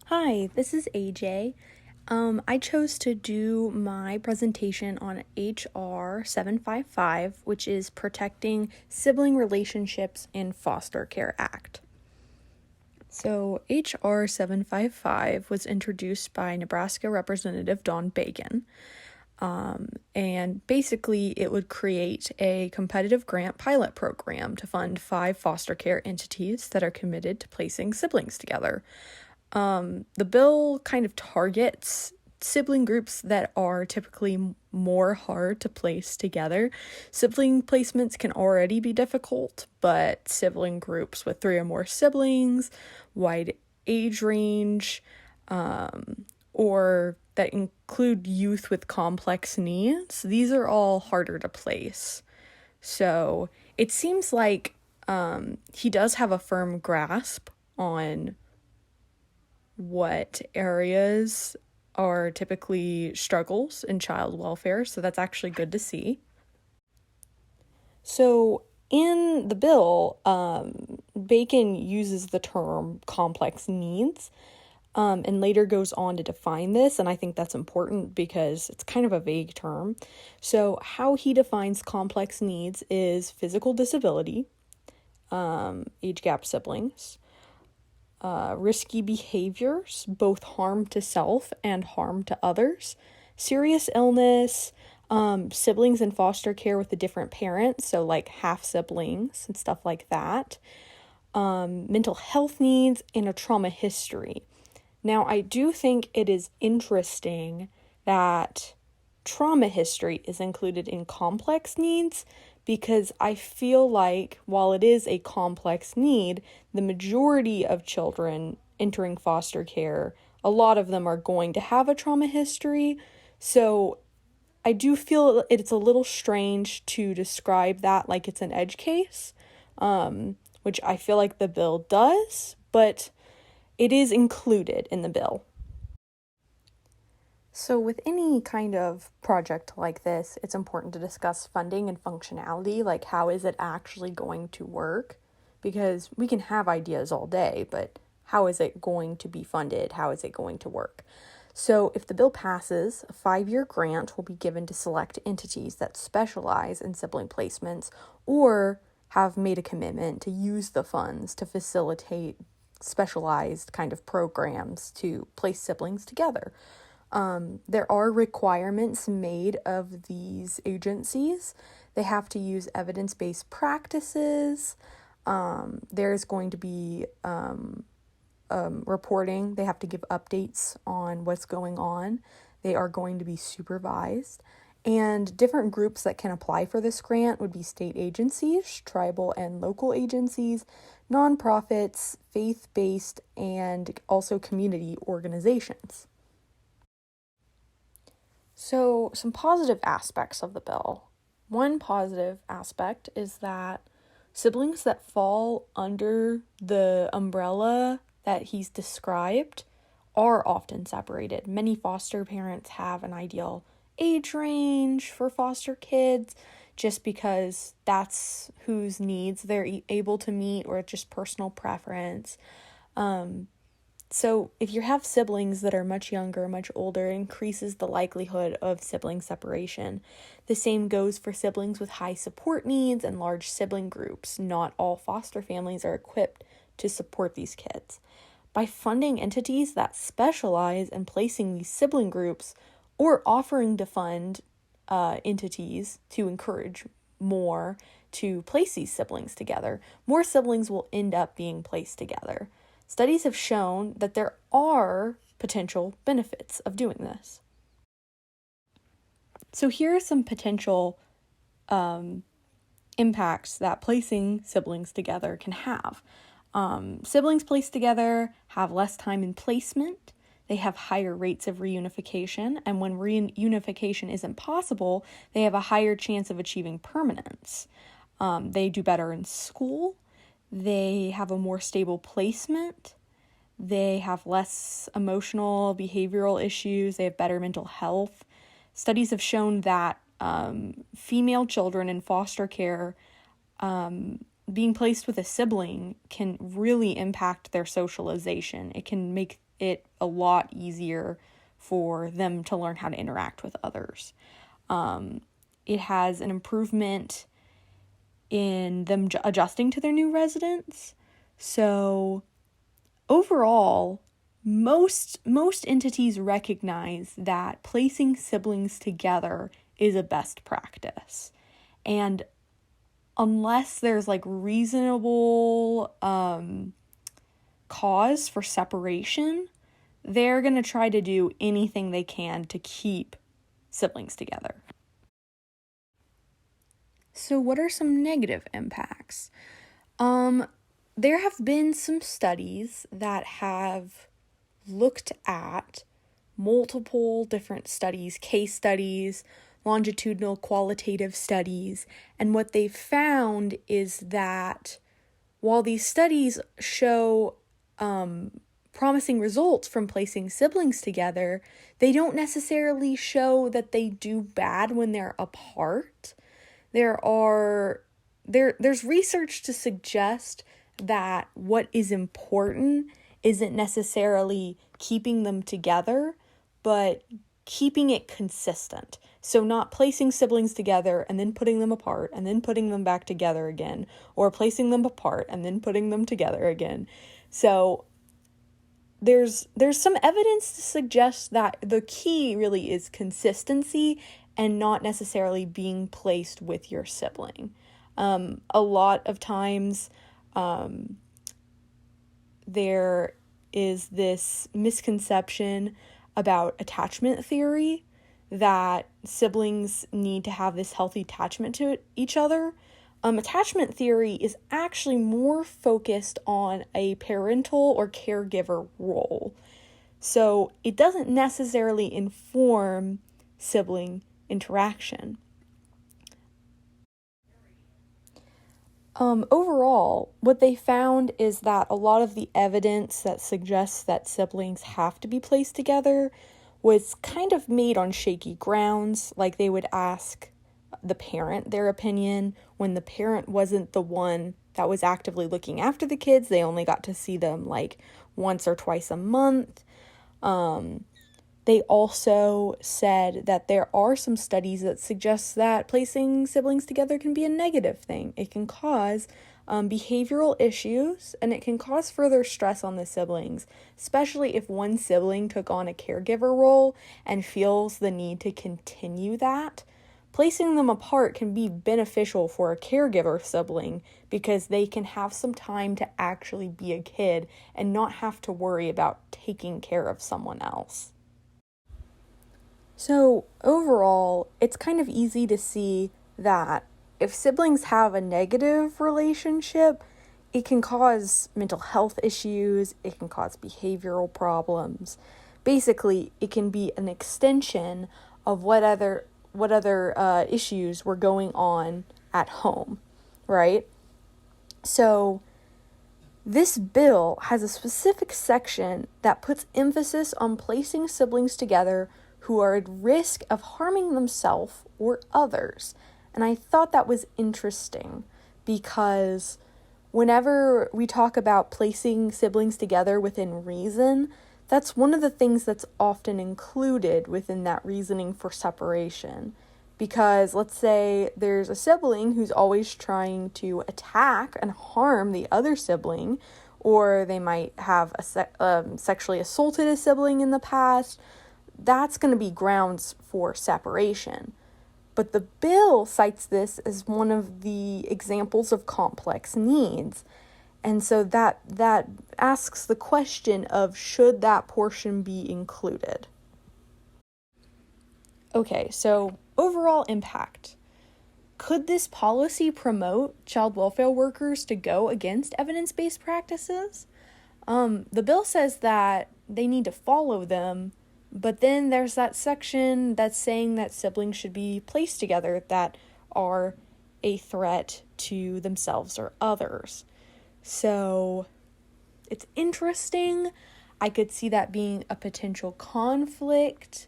Hi, this is AJ. I chose to do my presentation on HR 755, which is Protecting Sibling Relationships in Foster Care Act. So, HR 755 was introduced by Nebraska Representative Don Bacon. And basically, it would create a competitive grant pilot program to fund 5 foster care entities that are committed to placing siblings together. The bill kind of targets sibling groups that are typically more hard to place together. Sibling placements can already be difficult, but sibling groups with 3 or more siblings, wide age range, or that include youth with complex needs, these are all harder to place. So it seems like he does have a firm grasp on what areas are typically struggles in child welfare, so that's actually good to see. So in the bill, Bacon uses the term complex needs, and later goes on to define this, and I think that's important because it's kind of a vague term. So how he defines complex needs is physical disability, age gap siblings, risky behaviors, both harm to self and harm to others, serious illness, siblings in foster care with a different parent, so like half siblings and stuff like that, mental health needs, and a trauma history. Now, I do think it is interesting that trauma history is included in complex needs because I feel like while it is a complex need, the majority of children entering foster care, a lot of them are going to have a trauma history. So I do feel it's a little strange to describe that like it's an edge case, which I feel like the bill does, but it is included in the bill. So with any kind of project like this, it's important to discuss funding and functionality, like how is it actually going to work? Because we can have ideas all day, but how is it going to be funded? How is it going to work? So if the bill passes, a 5-year grant will be given to select entities that specialize in sibling placements or have made a commitment to use the funds to facilitate specialized kind of programs to place siblings together. There are requirements made of these agencies. They have to use evidence-based practices. There's going to be reporting. They have to give updates on what's going on. They are going to be supervised. And different groups that can apply for this grant would be state agencies, tribal and local agencies, nonprofits, faith-based, and also community organizations. So, some positive aspects of the bill. One positive aspect is that siblings that fall under the umbrella that he's described are often separated. Many foster parents have an ideal age range for foster kids just because that's whose needs they're able to meet or just personal preference. So if you have siblings that are much younger, much older, it increases the likelihood of sibling separation. The same goes for siblings with high support needs and large sibling groups. Not all foster families are equipped to support these kids. By funding entities that specialize in placing these sibling groups or offering to fund entities to encourage more to place these siblings together, more siblings will end up being placed together. Studies have shown that there are potential benefits of doing this. So here are some potential impacts that placing siblings together can have. Siblings placed together have less time in placement. They have higher rates of reunification, and when reunification isn't possible, they have a higher chance of achieving permanence. They do better in school. They have a more stable placement. They have less emotional, behavioral issues. They have better mental health. Studies have shown that female children in foster care being placed with a sibling can really impact their socialization. It can make it a lot easier for them to learn how to interact with others. It has an improvement in them adjusting to their new residence. So overall, most entities recognize that placing siblings together is a best practice. And unless there's like reasonable cause for separation, they're going to try to do anything they can to keep siblings together. So what are some negative impacts? There have been some studies that have looked at multiple different studies, case studies, longitudinal qualitative studies, and what they've found is that while these studies show promising results from placing siblings together, they don't necessarily show that they do bad when they're apart. There's research to suggest that what is important isn't necessarily keeping them together, but keeping it consistent. So not placing siblings together and then putting them apart and then putting them back together again, or placing them apart and then putting them together again. So there's some evidence to suggest that the key really is consistency and not necessarily being placed with your sibling. A lot of times, there is this misconception about attachment theory that siblings need to have this healthy attachment to each other. Attachment theory is actually more focused on a parental or caregiver role. So it doesn't necessarily inform sibling interaction. Overall, what they found is that a lot of the evidence that suggests that siblings have to be placed together was kind of made on shaky grounds. Like they would ask the parent their opinion when the parent wasn't the one that was actively looking after the kids. They only got to see them like once or twice a month. They also said that there are some studies that suggest that placing siblings together can be a negative thing. It can cause behavioral issues, and it can cause further stress on the siblings, especially if one sibling took on a caregiver role and feels the need to continue that. Placing them apart can be beneficial for a caregiver sibling because they can have some time to actually be a kid and not have to worry about taking care of someone else. So overall, it's kind of easy to see that if siblings have a negative relationship, it can cause mental health issues, it can cause behavioral problems. Basically, it can be an extension of what other issues were going on at home, right? So this bill has a specific section that puts emphasis on placing siblings together who are at risk of harming themselves or others. And I thought that was interesting because whenever we talk about placing siblings together within reason, that's one of the things that's often included within that reasoning for separation. Because let's say there's a sibling who's always trying to attack and harm the other sibling, or they might have sexually assaulted a sibling in the past. That's going to be grounds for separation. But the bill cites this as one of the examples of complex needs. And so that asks the question of should that portion be included? Okay, so overall impact. Could this policy promote child welfare workers to go against evidence-based practices? The bill says that they need to follow them, but then there's that section that's saying that siblings should be placed together that are a threat to themselves or others. So it's interesting. I could see that being a potential conflict.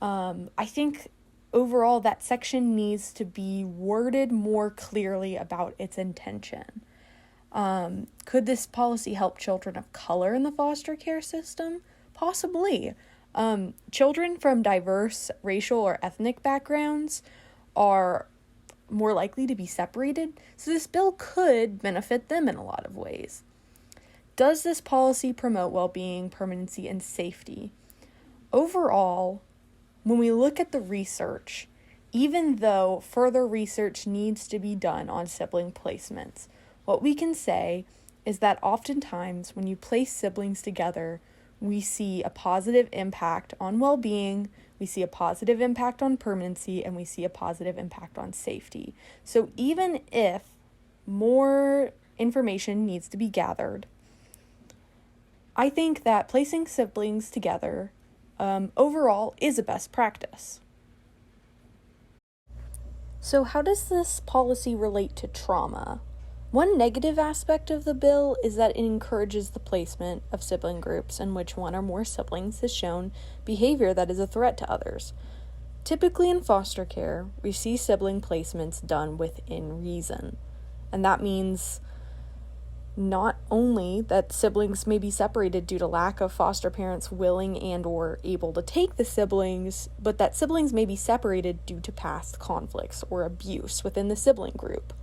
I think overall, that section needs to be worded more clearly about its intention. Could this policy help children of color in the foster care system? Possibly. Children from diverse racial or ethnic backgrounds are more likely to be separated, so this bill could benefit them in a lot of ways. Does this policy promote well-being, permanency, and safety? Overall, when we look at the research, even though further research needs to be done on sibling placements, what we can say is that oftentimes when you place siblings together, we see a positive impact on well-being, we see a positive impact on permanency, and we see a positive impact on safety. So even if more information needs to be gathered, I think that placing siblings together overall is a best practice. So how does this policy relate to trauma? One negative aspect of the bill is that it encourages the placement of sibling groups in which one or more siblings has shown behavior that is a threat to others. Typically in foster care, we see sibling placements done within reason, and that means not only that siblings may be separated due to lack of foster parents willing and or able to take the siblings, but that siblings may be separated due to past conflicts or abuse within the sibling group.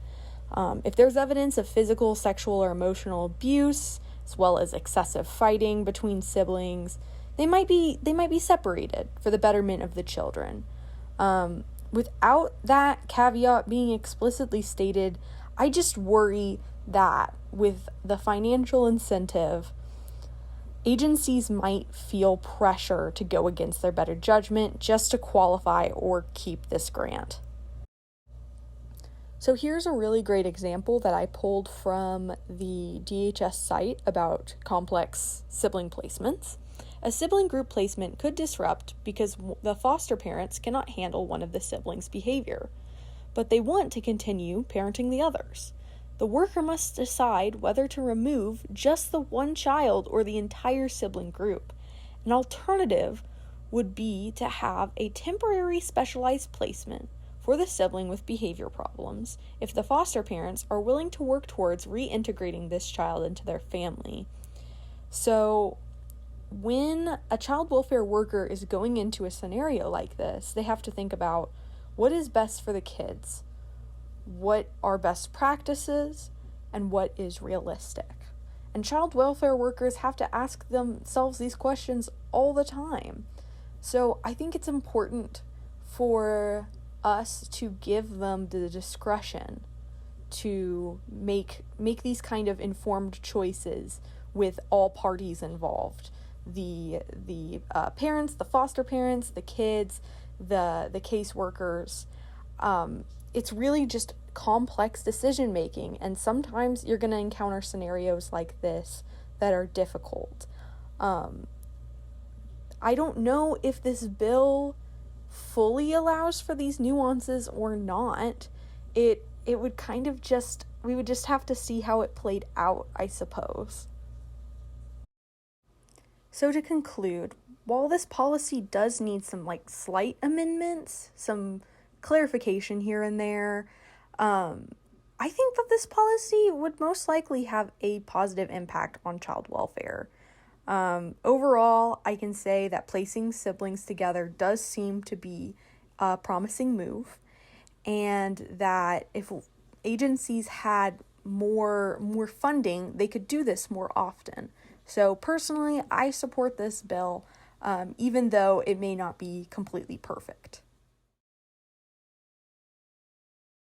If there's evidence of physical, sexual, or emotional abuse, as well as excessive fighting between siblings, they might be separated for the betterment of the children. Without that caveat being explicitly stated, I just worry that with the financial incentive, agencies might feel pressure to go against their better judgment just to qualify or keep this grant. So here's a really great example that I pulled from the DHS site about complex sibling placements. A sibling group placement could disrupt because the foster parents cannot handle one of the siblings' behavior, but they want to continue parenting the others. The worker must decide whether to remove just the one child or the entire sibling group. An alternative would be to have a temporary specialized placement for the sibling with behavior problems if the foster parents are willing to work towards reintegrating this child into their family. So when a child welfare worker is going into a scenario like this, they have to think about what is best for the kids, what are best practices, and what is realistic. And child welfare workers have to ask themselves these questions all the time. So I think it's important for us to give them the discretion to make these kind of informed choices with all parties involved. The parents, the foster parents, the kids, the case workers. It's really just complex decision making, and sometimes you're going to encounter scenarios like this that are difficult. I don't know if this bill fully allows for these nuances or not. It would kind of we would just have to see how it played out, I suppose. So to conclude, while this policy does need some slight amendments, some clarification here and there, I think that this policy would most likely have a positive impact on child welfare. Overall, I can say that placing siblings together does seem to be a promising move, and that if agencies had more funding, they could do this more often. So personally, I support this bill, even though it may not be completely perfect.